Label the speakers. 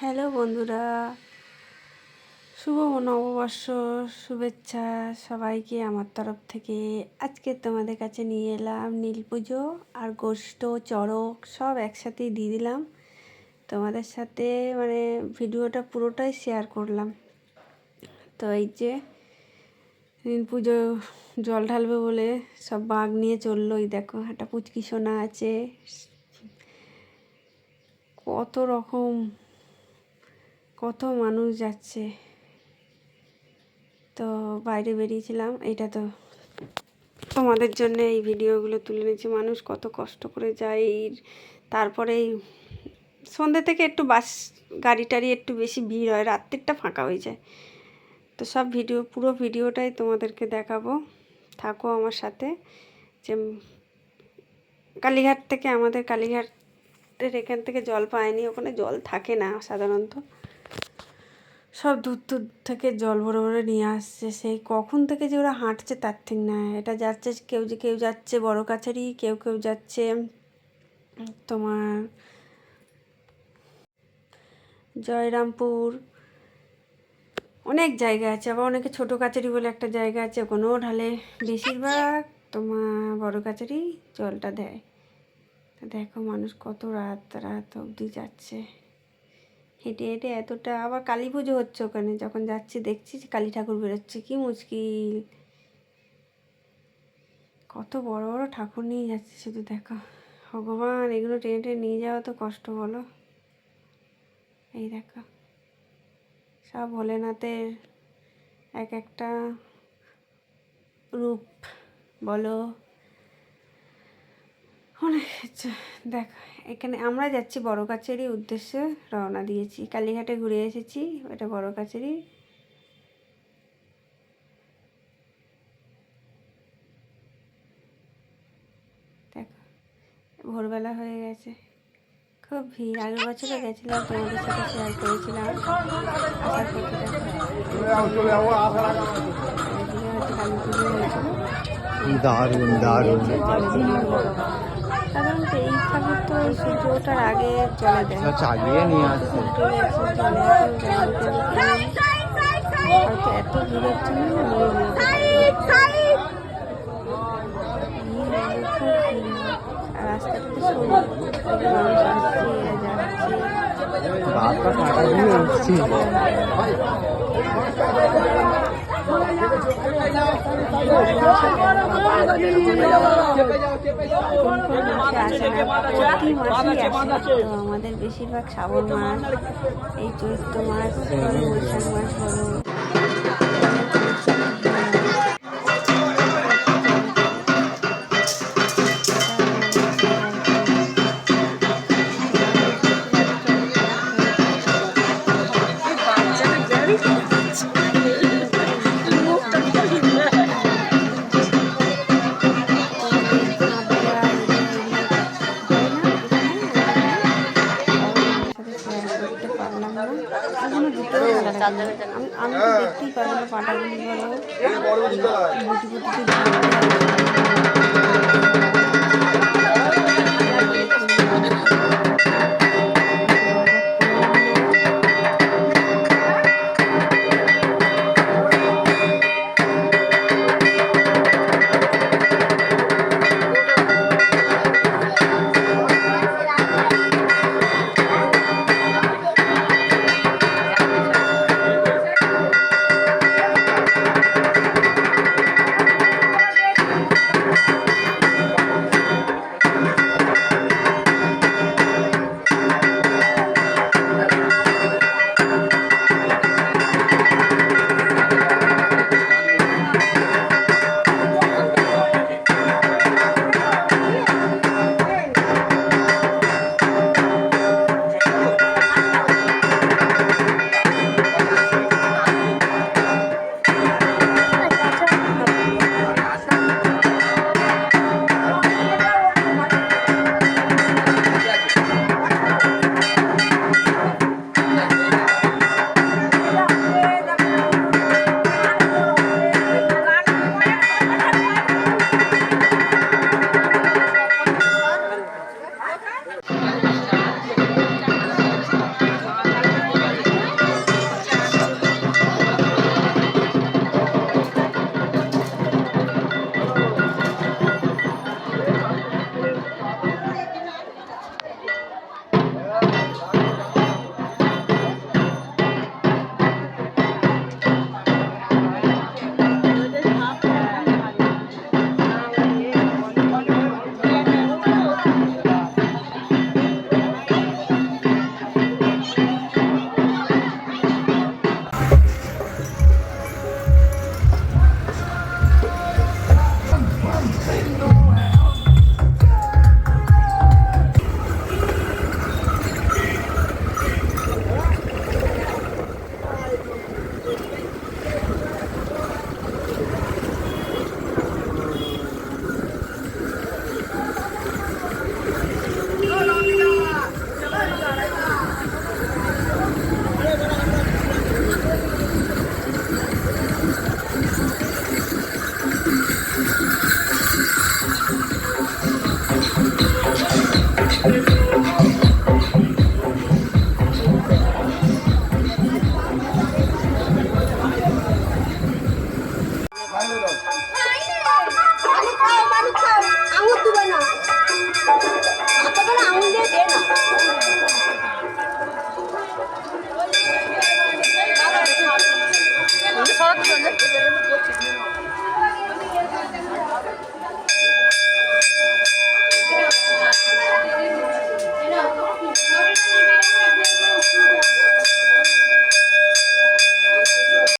Speaker 1: Hello বন্ধুরা, শুভ নববর্ষ শুভেচ্ছা সবাইকে আমার তরফ থেকে। আজকে তোমাদের কাছে নিয়ে এলাম নীল পুজো আর গোষ্ঠ চড়ক সব একসাথেই দিয়ে দিলাম তোমাদের সাথে, মানে ভিডিওটা পুরোটাই শেয়ার করলাম। তো এই যে নীল পুজো জল ঢালবে বলে সব বাঘ নিয়ে চললো। এই দেখো একটা পুচকি সোনা আছে, কত রকম কত মানুষ যাচ্ছে। তো বাইরে বেরিয়েছিলাম, এটা তো তোমাদের জন্য এই ভিডিওগুলো তুলে নিয়েছি। মানুষ কত কষ্ট করে যায়। তারপরে সন্ধ্যে থেকে একটু বাস গাড়ি টাড়ি একটু বেশি ভিড় হয়, রাত্রিটা ফাঁকা হয়ে যায়। তো সব পুরো ভিডিওটাই তোমাদেরকে দেখাবো, থাকো আমার সাথে। যে কালীঘাট থেকে, আমাদের কালীঘাটের এখান থেকে জল পায়নি, ওখানে জল থাকে না সাধারণত, সব দূর দূর থেকে জল ভরে ভরে নিয়ে আসছে। সেই কখন থেকে যে ওরা হাঁটছে তার ঠিক না। এটা যাচ্ছে কেউ যাচ্ছে বড় কাছারি, কেউ যাচ্ছে তোমার জয়রামপুর, অনেক জায়গা আছে। আবার অনেকে ছোটো কাছারি বলে একটা জায়গা আছে, ওখানেও ঢালে। বেশিরভাগ তোমার বড় কাছারি জলটা দেয়। তো দেখো মানুষ কত রাত রাত অবধি যাচ্ছে হেঁটে হেঁটে এতটা। আবার কালী পুজো হচ্ছে ওখানে, যখন যাচ্ছি দেখছি কালী ঠাকুর বেরোচ্ছে, কি মুশকিল। কত বড় বড় ঠাকুর নিয়ে যাচ্ছে, শুধু দেখো। ভগবান, এগুলো টেনে টেনে নিয়ে যাওয়া তো কষ্ট বলো। এই দেখো সব ভোলেনাথের এক একটা রূপ বলো, অনেক কিছু। দেখো এখানে আমরা যাচ্ছি বড় কাছারির উদ্দেশ্যে, রওনা দিয়েছি। কালীঘাটে ঘুরে এসেছি, এটা বড় কাছারি। দেখো ভোরবেলা হয়ে গেছে, খুব ভিড়। আগের বছরও গেছিলাম, তোমাদের সাথে শেয়ার করেছিলাম। আসার পথে দেখো হয়তো কালী পুজো হয়েছিল।
Speaker 2: দারুণ দারুণ।
Speaker 1: সাধারণত এই ঠাকুর তো সূর্য ওঠার আগে জলে দেয়,
Speaker 2: চালিয়ে নিয়ে আসছে।
Speaker 1: জলে হয়তো এত ভিড়ের জন্য নিয়ে রাস্তাটাতে সরু, মানুষ আসছে এরা যাচ্ছে। আমাদের বেশিরভাগ শ্রাবণ মাস, এই চৈত্র মাস, বৈশাখ মাস বড়। আমি তো দেখতেই পারবো না পাটাগুলি